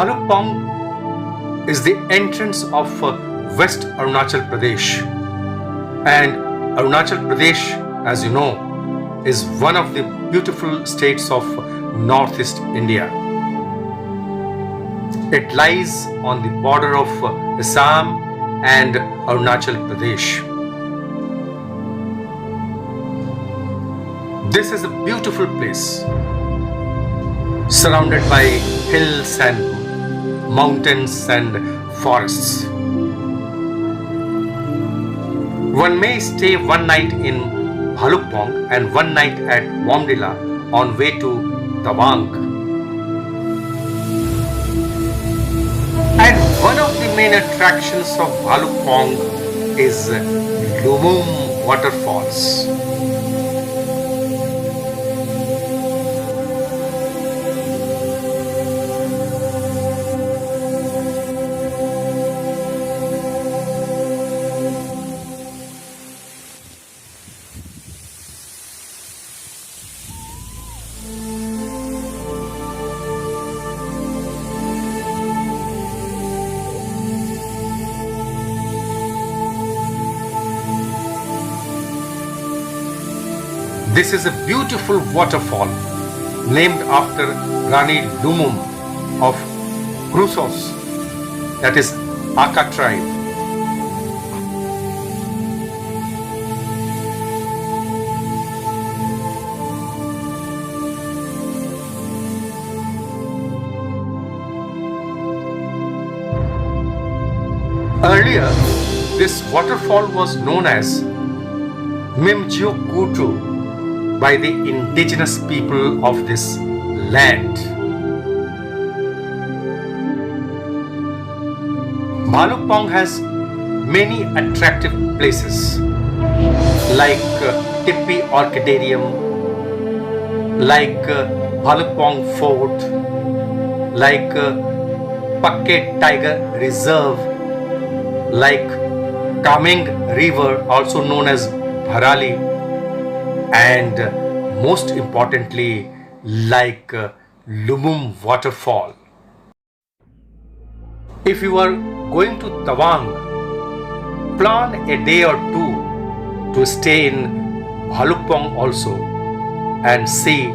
Bhalukpong is the entrance of West Arunachal Pradesh, and Arunachal Pradesh, as you know, is one of the beautiful states of Northeast India. It lies on the border of Assam and Arunachal Pradesh. This is a beautiful place, surrounded by hills and mountains and forests. One may stay one night in Bhalukpong and one night at Bomdila on way to Tawang. And one of the main attractions of Bhalukpong is Lumum Waterfalls. This is a beautiful waterfall named after Rani Lumum of Crusoes, that is Pakke tribe. Earlier, this waterfall was known as Mimjiokutu by the indigenous people of this land. Bhalukpong has many attractive places like Tippi Orchidarium, like Bhalukpong Fort, like Pakke Tiger Reserve, like Kameng River, also known as Bharali, and most importantly, like Lumum Waterfall. If you are going to Tawang, plan a day or two to stay in Bhalukpong also and see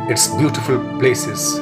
its beautiful places.